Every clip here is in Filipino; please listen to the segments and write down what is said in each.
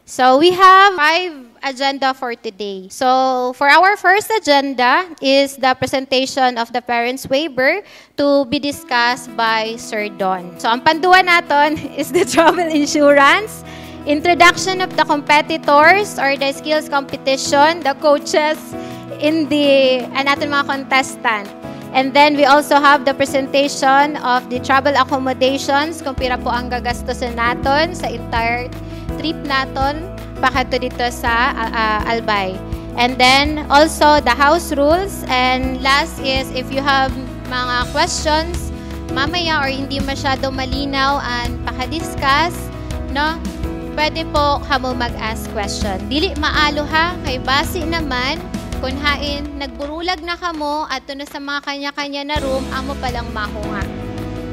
So we have 5 agenda for today. So for our first agenda is the presentation of the parents waiver to be discussed by Sir Don. So ang panduwa naton is the travel insurance, introduction of the competitors or the skills competition, the coaches in the natin mga contestant. And then we also have the presentation of the travel accommodations, kung pira po ang gagastusin naton sa entire trip naton pakato dito sa Albay. And then also the house rules, and last is if you have mga questions mamaya or hindi masyado malinaw and pakadiscuss, no? Pwede po kamo mag-ask question. Dili maalo ha, kay base naman kung hain nagburulag na kamo at na sa mga kanya-kanya na room, amo palang mahunga.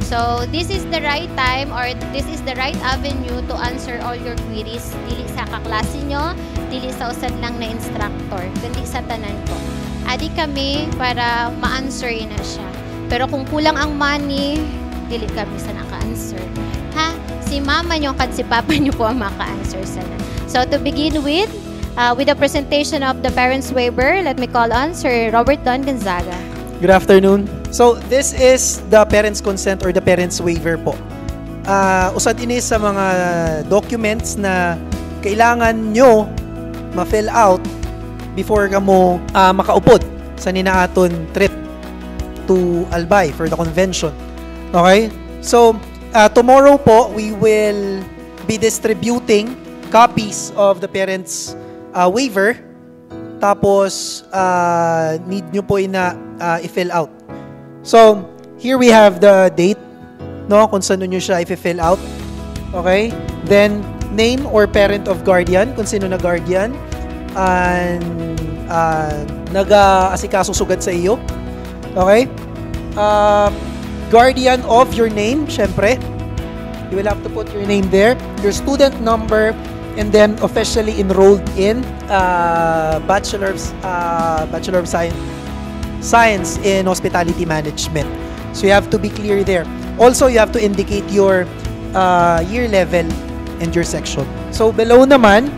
So, this is the right time or this is the right avenue to answer all your queries. Dili sa kaklase nyo, dili sa usad lang na instructor, kundi sa tanan ko. Adi kami para ma-answer na siya. Pero kung kulang ang money, dili kami sa naka-answer. Ha? Si mama nyo at si papa nyo po ang maka-answer sana. So, to begin with the presentation of the parents waiver, let me call on Sir Robert Don Gonzaga. Good afternoon. So, this is the parents' consent or the parents' waiver po. Usad ini sa mga documents na kailangan nyo ma-fill out before ka mo makaupod sa ninaaton trip to Albay for the convention. Okay? So, tomorrow po, we will be distributing copies of the parents' waiver. Tapos, need nyo po i-fill out. So, here we have the date, no? Kung saan nyo siya i-fill out. Okay? Then, name or parent of guardian, kung sino na guardian, and nag-asikaso sugad sa iyo. Okay? Guardian of your name, syempre. You will have to put your name there. Your student number, and then officially enrolled in Bachelor of Science in Hospitality Management. So you have to be clear there. Also, you have to indicate your year level and your section. So below naman,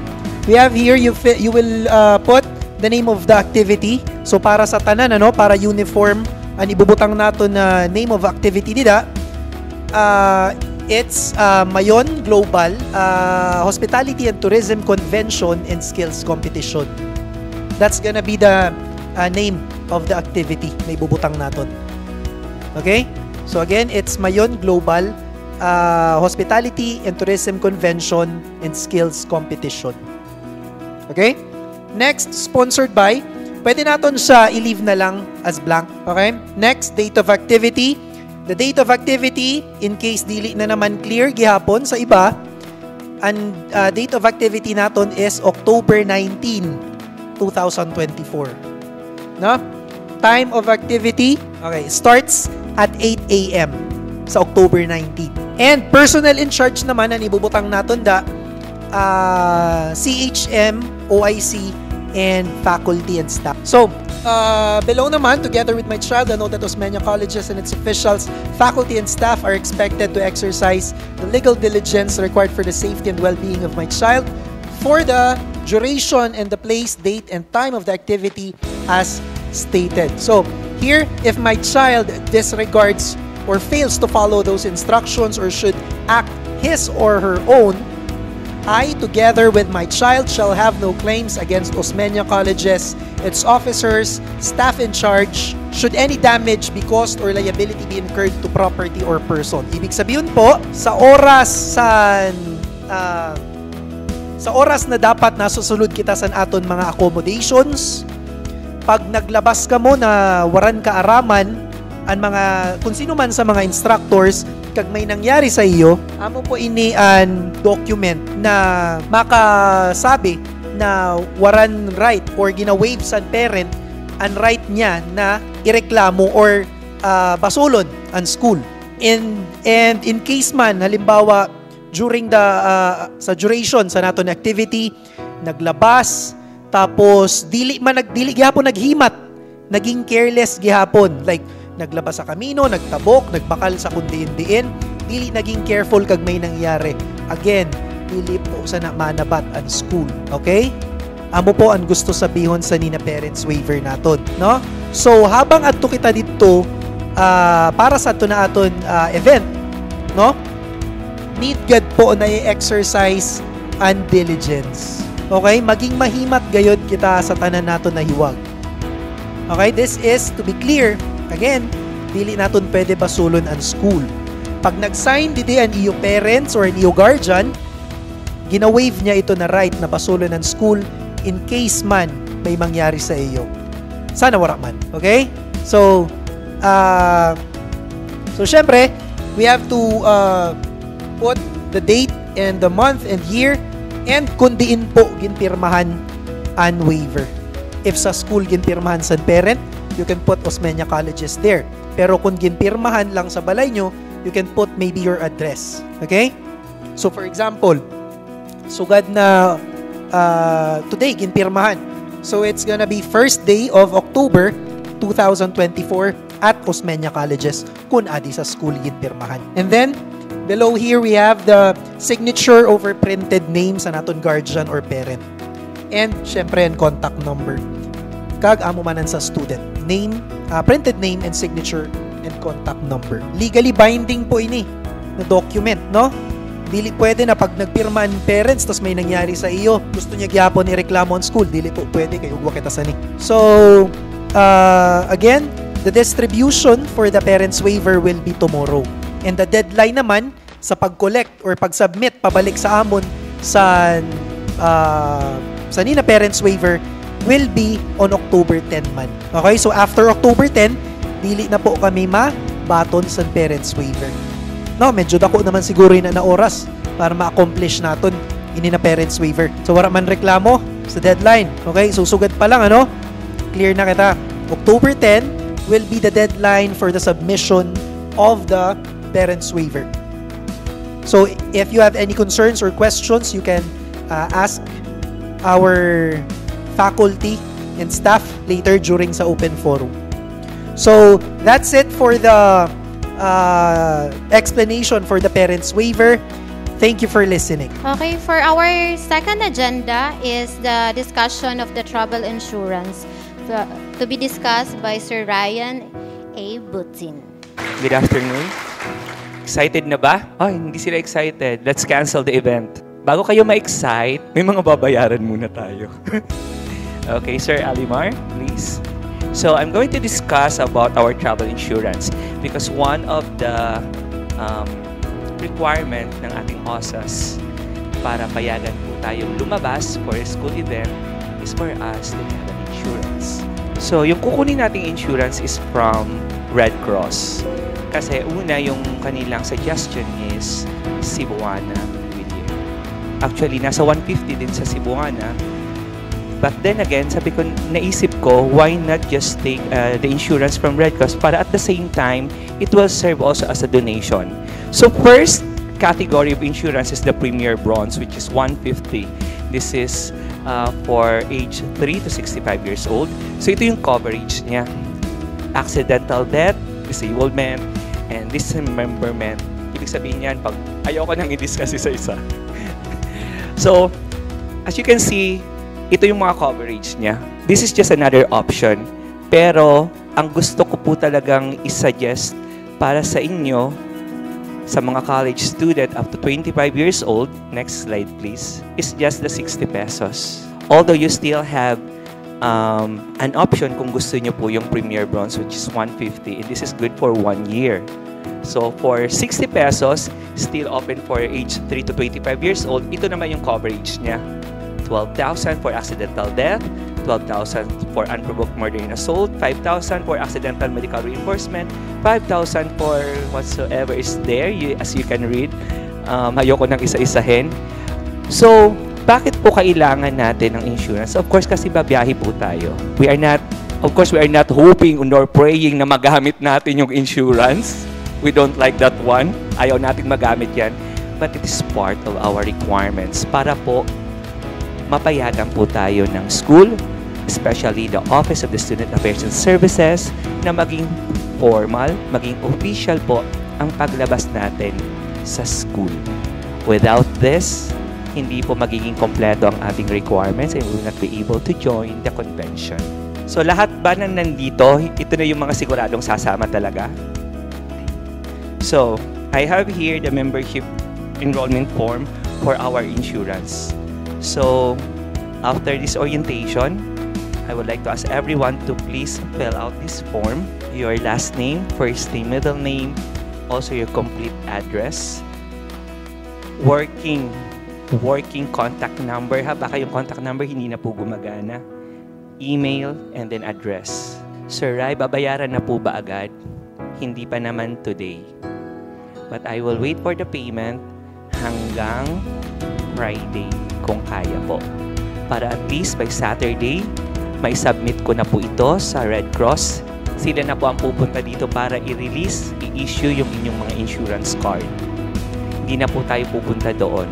we have here, you will put the name of the activity. So para sa tanan, para uniform, ang ibubutang nato na name of activity nila, it's Mayon Global Hospitality and Tourism Convention and Skills Competition. That's gonna be the name of the activity na ibubutang natin. Okay? So again, it's Mayon Global Hospitality and Tourism Convention and Skills Competition. Okay? Next, sponsored by, pwede natin siya i-leave na lang as blank. Okay? Next, date of activity. The date of activity, in case dili na naman clear gihapon sa iba, and date of activity naton is October 19, 2024. No? Time of activity, okay, starts at 8 a.m. sa October 19. And personnel in charge naman ang ibubutang naton CHM, OIC, and faculty and staff. So, below naman, together with my child, I know that Osmeña Colleges and its officials, faculty, and staff are expected to exercise the legal diligence required for the safety and well-being of my child for the duration and the place, date, and time of the activity as stated. So, here, if my child disregards or fails to follow those instructions or should act his or her own, I, together with my child, shall have no claims against Osmeña Colleges, its officers, staff in charge, should any damage be caused or liability be incurred to property or person. Ibig sabihin po, sa oras na dapat nasusunod kita sa aton mga accommodations, pag naglabas ka mo na waran ka araman, ang mga, kung sino man sa mga instructors, kag may nangyari sa iyo, amo po ini an document na makasabi na waran right or gina-waive sa parent ang right niya na ireklamo or basulod ang school. And in case man, halimbawa, during sa duration sa naton activity, naglabas, tapos dili gihapon naghimat, naging careless gihapon, like naglabas sa kamino, nagtabok, nagbakal sa kundiin-diin, dili naging careful kag may nangyari. Again, dili po sa na manabat ang school. Okay? Amo po ang gusto sabihon sa nina parents waiver naton, no? So habang adto kita dito para sa ato na aton event, no? Need gad po na i-exercise and diligence. Okay? Maging mahimat gayod kita sa tanan naton na hiwag. Okay? This is, to be clear, again, dili naton pwede basulon ang school. Pag nag-sign didi ang iyo parents or ang iyo guardian, gina-waive niya ito na right na basulon ng school in case man may mangyari sa iyo. Sana wala man. Okay? So, syempre, we have to put the date and the month and year and kung diin po ginpirmahan ang waiver. If sa school ginpirmahan sa parent, you can put Osmeña Colleges there. Pero kung ginpirmahan lang sa balay nyo, you can put maybe your address. Okay? So, for example, sugad na today, ginpirmahan. So, it's gonna be first day of October 2024 at Osmeña Colleges kung adi sa school ginpirmahan. And then, below here, we have the signature over printed name sa naton guardian or parent. And, syempre, and contact number. Kag amo manan sa student. Name, printed name and signature and contact number. Legally binding po ini na document, no? Dili pwede na pag nagpirma ang parents tas may nangyari sa iyo, gusto niya gyapon ireklamo ang school, dili po pwede kayo wa kita sani. So, again, the distribution for the parents waiver will be tomorrow. And the deadline naman sa pag-collect or pag-submit pabalik sa amon sa nina parents waiver will be on October 10 man. Okay? So, after October 10, dili na po kami ma-baton sa parents waiver. No, medyo dako naman siguro na oras para ma-accomplish naton ini na parents waiver. So, wala man reklamo sa deadline. Okay? So, sugad pa lang, ano? Clear na kita. October 10 will be the deadline for the submission of the parents waiver. So, if you have any concerns or questions, you can ask our faculty and staff later during sa open forum. So, that's it for the explanation for the parents waiver. Thank you for listening. Okay, for our second agenda is the discussion of the travel insurance to be discussed by Sir Ryan A. Butin. Good afternoon. Excited na ba? Oh, hindi sila excited. Let's cancel the event. Bago kayo ma-excite, may mga babayaran muna tayo. Okay, Sir Alimar, please. So, I'm going to discuss about our travel insurance because one of the requirement ng ating OSAS para payagan po tayong lumabas for a school event is for us to have an insurance. So, yung kukunin nating insurance is from Red Cross. Kasi una, yung kanilang suggestion is Cebuana. Actually, nasa 150 din sa Cebuana. But then again, sabi ko, naisip ko, why not just take the insurance from Red Cross para at the same time, it will serve also as a donation. So first category of insurance is the Premier Bronze, which is 150. This is for age 3 to 65 years old. So ito yung coverage niya. Accidental death, disablement, and dismemberment. Ibig sabihin yan, pag ayaw ko nang i-discuss isa-isa. So, as you can see, ito yung mga coverage niya. This is just another option. Pero, ang gusto ko po talagang isuggest para sa inyo, sa mga college student up to 25 years old, next slide please, is just the 60 pesos. Although you still have an option kung gusto nyo po yung Premier Bronze, which is 150, and this is good for 1 year. So, for 60 pesos, still open for age 3 to 25 years old, ito naman yung coverage niya. 12,000 for accidental death, 12,000 for unprovoked murder and assault, 5,000 for accidental medical reimbursement, 5,000 for whatsoever is there, as you can read. Ayoko nang isa-isahin. So, bakit po kailangan natin ng insurance? Of course, kasi babiyahe po tayo. We are not hoping nor praying na magamit natin yung insurance. We don't like that one. Ayaw natin magamit yan. But it is part of our requirements para po mapayagan po tayo ng school, especially the Office of the Student Affairs and Services, na maging formal, maging official po ang paglabas natin sa school. Without this, hindi po magiging kompleto ang ating requirements and we will not be able to join the convention. So lahat ba na nandito, ito na yung mga siguradong sasama talaga? So, I have here the membership enrollment form for our insurance. So, after this orientation, I would like to ask everyone to please fill out this form. Your last name, first name, middle name, also your complete address, working contact number, ha? Baka yung contact number hindi na po gumagana. Email, and then address. Sir Rai, babayaran na po ba agad? Hindi pa naman today. But I will wait for the payment hanggang Friday kung kaya po. Para at least by Saturday, may submit ko na po ito sa Red Cross. Sila na po ang pupunta dito para i-release, i-issue yung inyong mga insurance card. Hindi na po tayo pupunta doon.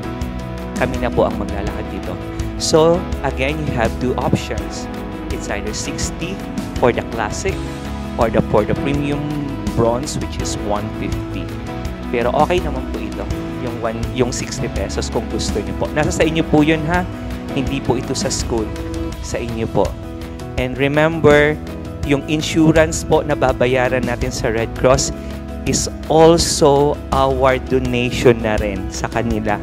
Kami na po ang maglalakad dito. So, again, you have two options. It's either 60 for the classic or for the premium bronze, which is 150. Pero okay naman po ito, yung 60 pesos kung gusto niyo po. Nasa sa inyo po yun, ha? Hindi po ito sa school. Sa inyo po. And remember, yung insurance po na babayaran natin sa Red Cross is also our donation na rin sa kanila.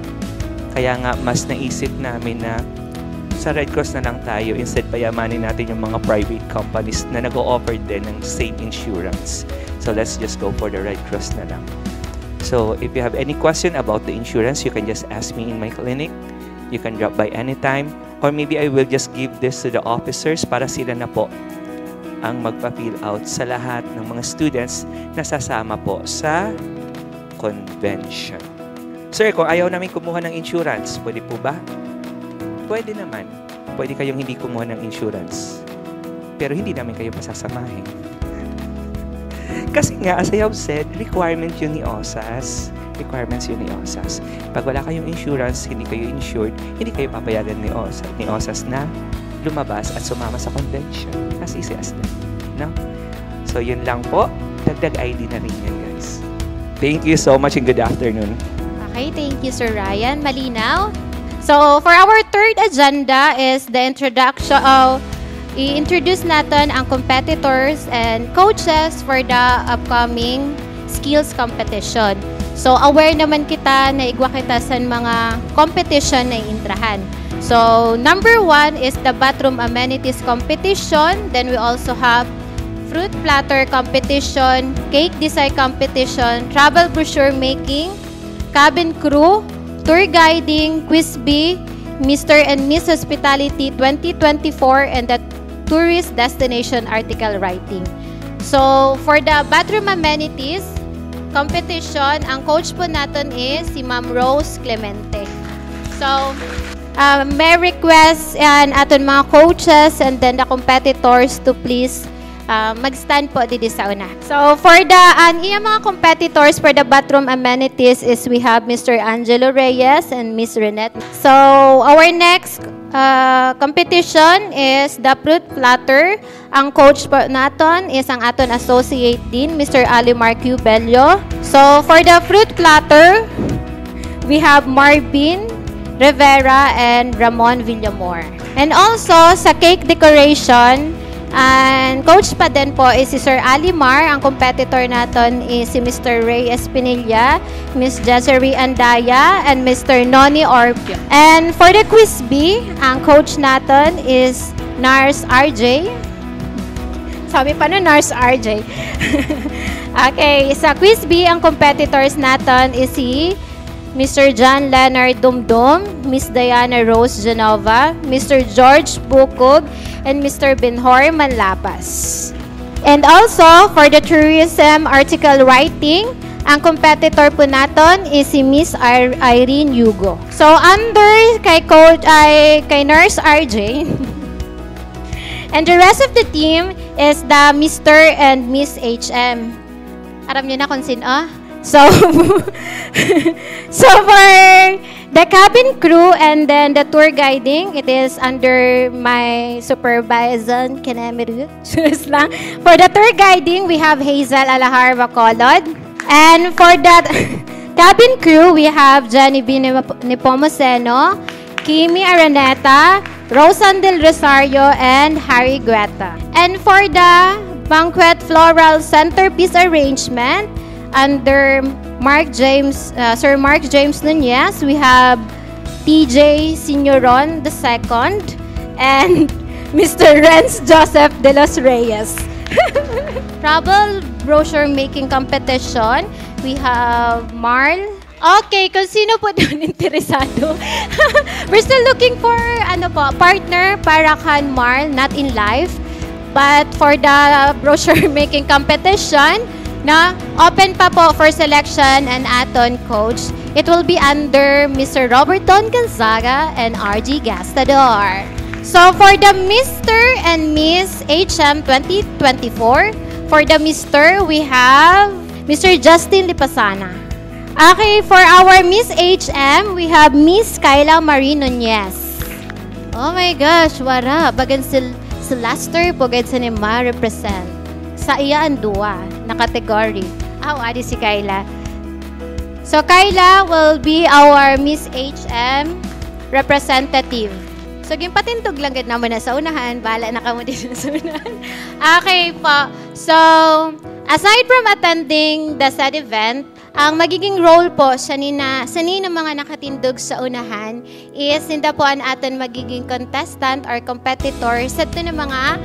Kaya nga, mas naisip namin na sa Red Cross na lang tayo instead payamanin natin yung mga private companies na nag-o-offer din ng same insurance. So, let's just go for the Red Cross na lang. So, if you have any question about the insurance, you can just ask me in my clinic. You can drop by anytime. Or maybe I will just give this to the officers para sila na po ang magpa-fill out sa lahat ng mga students na sasama po sa convention. Sir, kung ayaw namin kumuha ng insurance, pwede po ba? Pwede naman. Pwede kayong hindi kumuha ng insurance. Pero hindi namin kayo pasasamahin. Kasi nga, as I have said, requirement yun ni OSAS. Requirements yun ni OSAS. Pag wala kayong insurance, hindi kayo insured, hindi kayo papayagan ni OSAS na lumabas at sumama sa convention. As easy as that. No? So, yun lang po. Dagdag ID na rin yan, guys. Thank you so much and good afternoon. Okay, thank you, Sir Ryan. Malinaw. So, for our third agenda is the introduction of i-introduce natin ang competitors and coaches for the upcoming skills competition. So, aware naman kita na igwa kita sa mga competition na iintrahan. So, number 1 is the bathroom amenities competition. Then we also have fruit platter competition, cake design competition, travel brochure making, cabin crew, tour guiding, quiz bee, Mr. and Miss Hospitality 2024, and the tourist destination article writing. So, for the bathroom amenities competition, ang coach po natin is si Ma'am Rose Clemente. So, may request yan aton mga coaches and then the competitors to please mag-stand po dito sa una. So, for the iyang mga competitors for the bathroom amenities is we have Mr. Angelo Reyes and Miss Renette. So, our next competition is the fruit platter. Ang coach po natin is ang aton associate din, Mr. Alimar Cubello. So, for the fruit platter, we have Marvin Rivera and Ramon Villamor. And also, sa cake decoration, and coach pa din po is si Sir Alimar. Ang competitor natin is si Mr. Ray Espinilla, Miss Jessery Andaya, and Mr. Noni Orpio. And for the quiz bee, ang coach natin is Nars RJ. Sabi pa na Nars RJ. Okay, sa quiz bee, ang competitors natin is si Mr. John Leonard Dumdum, Miss Diana Rose Genova, Mr. George Bukog, and Mr. Benhor Manlapas. And also, for the tourism article writing, ang competitor po natin is si Miss Irene Yugo. So, under kay Nurse RJ, and the rest of the team is the Mr. and Miss HM. Aram niyo na kung sino? So, for the cabin crew and then the tour guiding, it is under my supervision, Kinemiru. For the tour guiding, we have Hazel Alahar Bacolod. And for that cabin crew, we have Jenny B. Nepomuceno, Kimi Araneta, Rosan Del Rosario, and Harry Guetta. And for the banquet floral centerpiece arrangement, under Sir Mark James Nunez, we have TJ Signoron II and Mr. Renz Joseph de los Reyes. Travel brochure making competition, we have Marl. Okay, kung sino po doon interesado. We're still looking for partner para kan Marl, not in life. But for the brochure making competition, open pa po for selection and aton coach. It will be under Mr. Robert Don Gonzaga and RG Gastador. So for the Mr. and Miss HM 2024, for the Mr. we have Mr. Justin Lipasana. Okay, for our Miss HM, we have Miss Kyla Marie Nunez. Oh my gosh, wala. Bagan si Laster po sa ni ma-represent. Sa iya ang duwa na category. Adi si Kyla. So Kyla will be our Miss HM representative. So gimpatintog lang gid naman na sa unahan, bala na kamo din sa unahan. Okay po. So aside from attending the said event, ang magiging role po sa nina mga nakatindog sa unahan is hinda po ang aton magiging contestant or competitor sa ito ng mga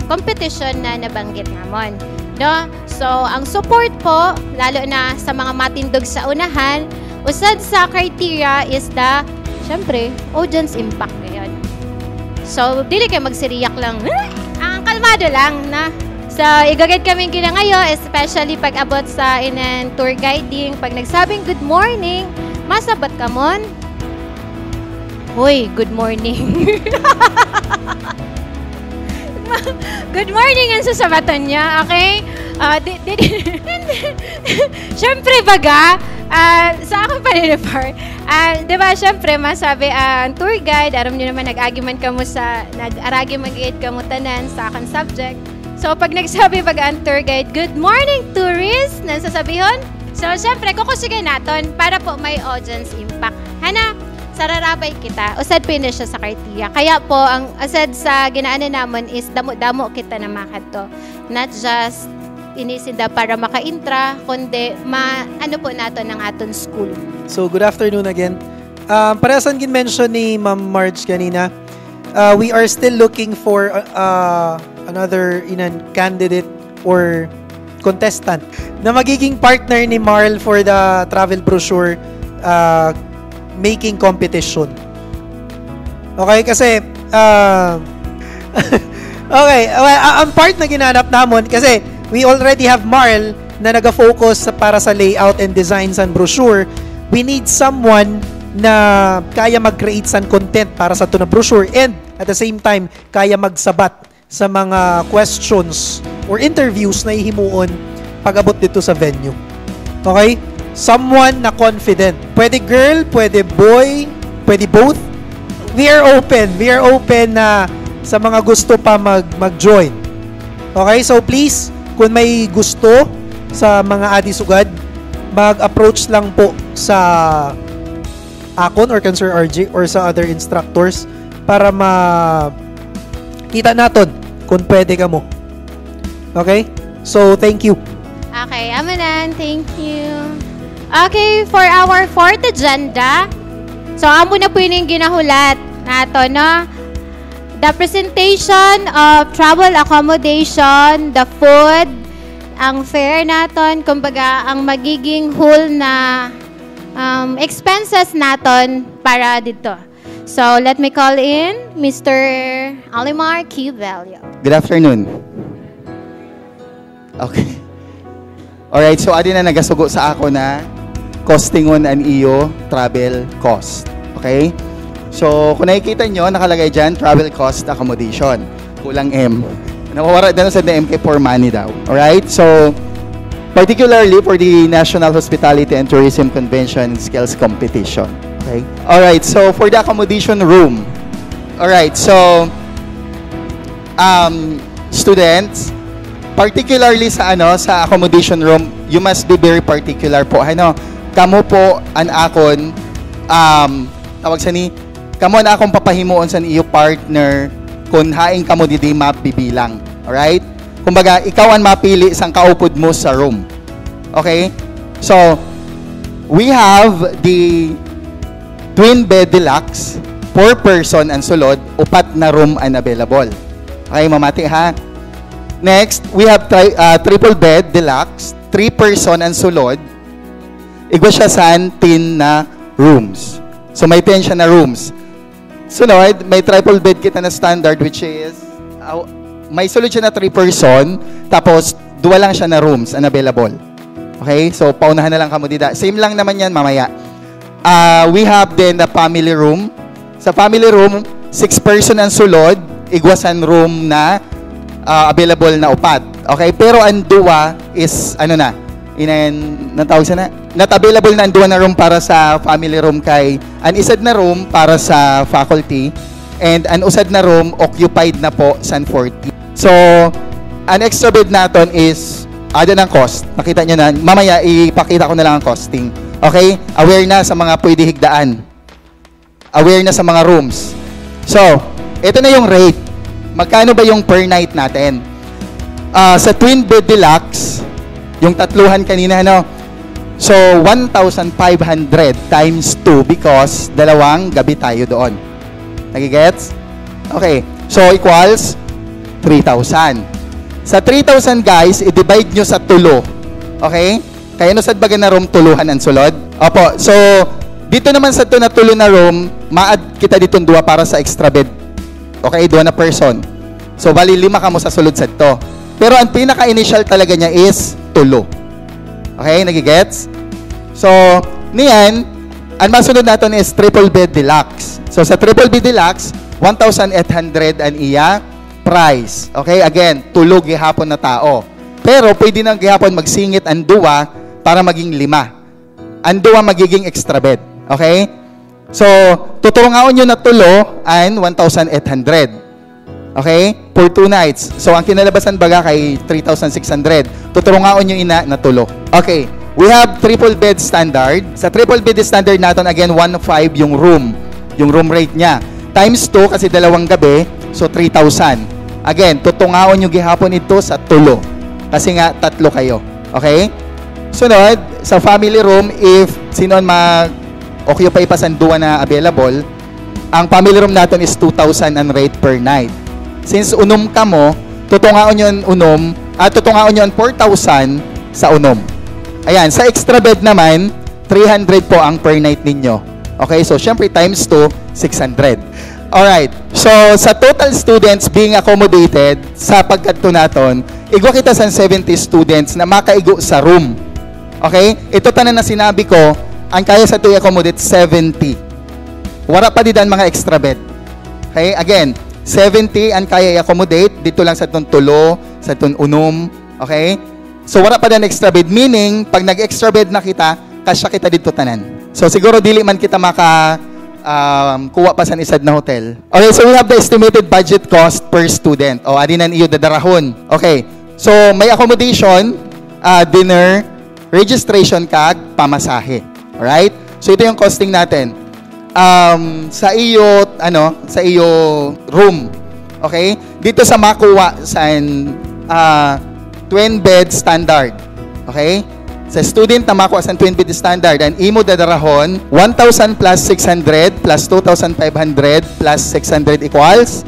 competition na nabanggit namon. No? So, ang support po, lalo na sa mga matindog sa unahan, usad sa criteria is syempre, audience impact ngayon. So, dili kayo magsiriyak lang. Ang kalmado lang na. So, igagad kami ginangayo, especially pag abot sa tour guiding. Pag nagsabing good morning, masabat ka mon? Hoy, good morning. Good morning ang sasabaton niya, okay? Siyempre baga, sa akong panilipar, diba, siyempre, masabi, tour guide, aram nyo naman, nag-argument ka mo nag-argument ka mo tanan sa akong subject. So, pag nagsabi ang tour guide, good morning, tourists, nang sasabihon. So, siyempre, kukusigay natin para po may audience impact. Hana, sararapay kita. Usad po siya sa criteria. Kaya po, ang usad sa ginaanan naman is damo-damo kita na makadto. Not just inisinda para maka-intra, kundi ano po nato ng aton school. So, good afternoon again. Paresan gin-mention ni Ma'am Marge kanina, we are still looking for another candidate or contestant na magiging partner ni Marl for the travel brochure making competition. Okay, kasi okay, ang part na ginanap namon kasi we already have Marl na naga-focus para sa layout and designs and brochure. We need someone na kaya mag-create san content para sa ito na brochure and at the same time kaya magsabat sa mga questions or interviews na ihimuon pag-abot dito sa venue. Okay? Someone na confident. Pwede girl, pwede boy, pwede both. We are open. We are open na sa mga gusto pa mag-join. Okay? So please, kung may gusto sa mga adisugad, mag-approach lang po sa akon or kan Sir RJ or sa other instructors para kita natin kung pwede ka mo. Okay? So, thank you. Okay, Amanan, thank you. Okay, for our fourth agenda, so amo na po yung ginahulat nato, no? The presentation of travel accommodation, the food, ang fare naton, kumbaga, ang magiging whole na expenses naton para dito. So, let me call in Mr. Alimar Quivelio. Good afternoon. Okay. Alright, so adi na nagasugo sa ako na costingon an iyo travel cost. Okay? So, kung nakikita nyo, nakalagay dyan, travel cost accommodation. Kulang M. Nawawara din sa DMK for money daw. Alright? So, particularly for the National Hospitality and Tourism Convention Skills Competition. Okay? Alright, so for the accommodation room. Alright, so students, particularly sa sa accommodation room, you must be very particular po. Kamo po an akon tawag sa ni kamo na akong papahimuon sa iyo partner kung haing kamo di mabibilang. Alright? Kumbaga, ikaw ang mapili sang kaupod mo sa room. Okay? So, we have the twin bed deluxe, 4 person ang sulod, 4 na room ang available. Okay, mamati ha? Next, we have triple bed deluxe, 3 person ang sulod, igwa siya sa 10 na rooms. So, may 10 siya na rooms. Sunod, may triple bed kita na standard which is, may sulod siya na 3 person, tapos 2 lang siya na rooms ang available. Okay? So, paunahan na lang kamo dida. Same lang naman yan mamaya. We have then the family room. Sa family room, 6 person ang sulod, igwasan room na available na 4. Okay? Pero ang 2 is, ano na, natawag sa na? Not available na ang 2 na room para sa family room kay an isad na room para sa faculty and an usad na room occupied na po sa 40. So, an extra bed natin is ada ng cost. Nakita nyo na. Mamaya, ipakita ko na lang ang costing. Okay? Aware na sa mga pwede higdaan. Aware na sa mga rooms. So, ito na yung rate. Magkano ba yung per night natin? Sa twin bed deluxe, yung tatluhan kanina, no? So, 1,500 times 2 because dalawang gabi tayo doon. Nagigets? Okay. So, equals 3,000. Sa 3,000 guys, i-divide nyo sa tulo. Okay? Kaya no sad baga na room tuluhan ang sulod? Opo. So, dito naman sa na tulo na room, ma-add kita dito 2 para sa extra bed. Okay? 2 na person. So, bali 5 ka mo sa sulod sa to. Pero ang pinaka-initial talaga niya is tulo. Okay? Nagigets? So, niyan, ang masunod natin is triple bed deluxe. So, sa triple bed deluxe, 1,800 ang iya price. Okay? Again, tulog gihapon na tao. Pero, pwede nang gihapon magsingit ang 2 para maging 5. Ang 2 magiging extra bed. Okay? So, tuturungaon nyo na tulo and 1,800. Okay? For 2 nights. So, ang kinalabasan baga kay 3,600. Tuturungaon nyo ina na tulo. Okay. We have triple bed standard. Sa triple bed standard natin, again, 1.5 yung room. Yung room rate niya. Times 2 kasi dalawang gabi, so 3,000. Again, tutungaon nyo gihapon ito sa tulo. Kasi nga, 3 kayo. Okay? Sunod, sa family room, if sino ma-occupy pa sa 2 na available, ang family room natin is 2,000 ang rate per night. Since unom ka mo, tutungaon nyo ang 4,000 sa unom. Ayan, sa extra bed naman, 300 po ang per night ninyo. Okay, so syempre times 2, 600. Alright, so sa total students being accommodated sa pagkadto naton, igwa kita sa 70 students na makaigo sa room. Okay, ito tanan na sinabi ko, ang kaya sa to i-accommodate 70. Wala pa didan mga extra bed. Okay, again, 70 ang kaya i-accommodate, dito lang sa itong tulo, sa itong unom, okay? So, wala pa din extra bed, meaning, pag nag-extra bed na kita, kasya kita dito tanan. So, siguro dili man kita kuha pa sa isad na hotel. Okay, so we have the estimated budget cost per student. O, adinan iyo dadarahon. Okay, so may accommodation, dinner, registration card, pamasahe. Alright? So, ito yung costing natin. Sa iyo room. Okay? Dito sa makuha sa twin bed standard. Okay? Sa student na makuha sa twin bed standard, ang imo dadarahon 1,000 plus 600 plus 2,500 plus 600 equals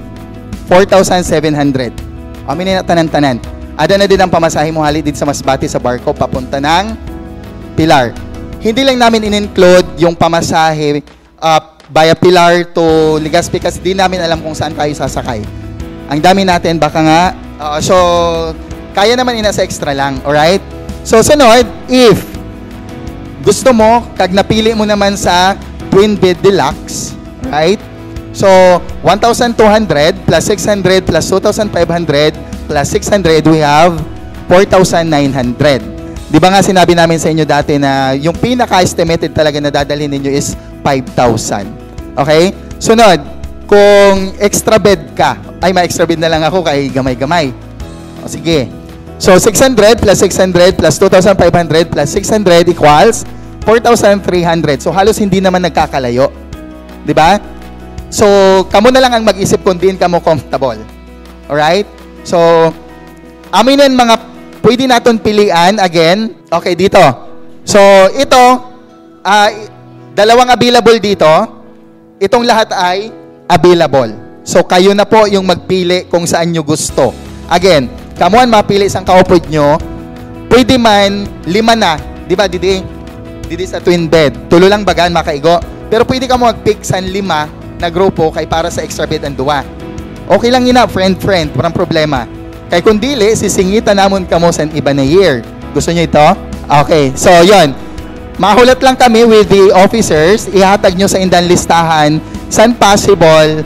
4,700. Amin na tanan-tanan. Ada na din ang pamasahe mo hali dito sa Masbate sa Barco papunta ng Pilar. Hindi lang namin in-include yung pamasahe via Pilar to Legazpi kasi di namin alam kung saan tayo sasakay. Ang dami natin, baka nga, so, kaya naman ina sa extra lang, alright? So, sunod, if gusto mo, kag napili mo naman sa twin bed deluxe, right? So, 1,200 plus 600 plus 2,500 plus 600, we have 4,900. Di ba nga sinabi namin sa inyo dati na yung pinaka-estimated talaga na dadalhin ninyo is 5,000. Okay? Sunod, kung extra bed ka, ay may extra bed na lang ako kay gamay-gamay. O sige. So, 600 plus 600 plus 2,500 plus 600 equals 4,300. So, halos hindi naman nagkakalayo. Di ba? So, kamo na lang ang mag-isip kung din kamo comfortable. Alright? So, aminin mga pwede natin pilian again. Okay, dito. So, ito, dalawang available dito. Itong lahat ay available. So, kayo na po yung magpili kung saan nyo gusto. Again, kamuan mapili isang kaupod nyo. Pwede man, 5 na. Di ba, Didi sa twin bed. Tulo lang bagan, makaigo. Pero pwede ka mo mag-pick sa 5 na grupo kay para sa extra bed ang 2. Okay lang yun na, friend. Walang problema. Kay kung dili, sisingitan namon kamo sa iba na year. Gusto nyo ito? Okay. So, yon. Mahulat lang kami with the officers. Ihatag nyo sa indan listahan saan possible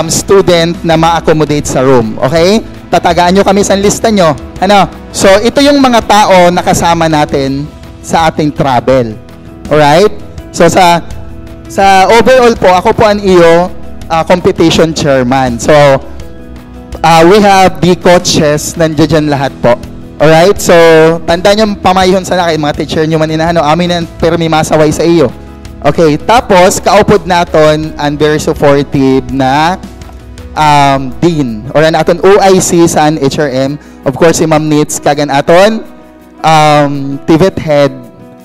student na ma-accommodate sa room. Okay? Tatagaan nyo kami sa lista nyo. Ano? So, ito yung mga tao na kasama natin sa ating travel. Alright? So, sa overall po, ako po ang iyo competition chairman. So, we have the coaches, nandiyan dyan lahat po. Alright? So, tandaan nyo, pamayhon sana kayo, mga teacher nyo man inahano, amin na, pero may masaway sa iyo. Okay, tapos, kaupod naton ang very supportive na dean, or ang aton OIC sa HRM, of course, si Ma'am Nitz, kagan aton, TVET head,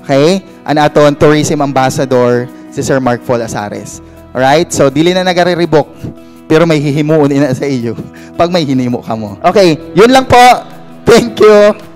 okay, ang aton tourism ambassador, si Sir Mark Paul Azares. Alright? So, dili na nagare-rebook, pero may hihimuon ina sa iyo pag may hinimo ka mo. Okay, yun lang po. Thank you.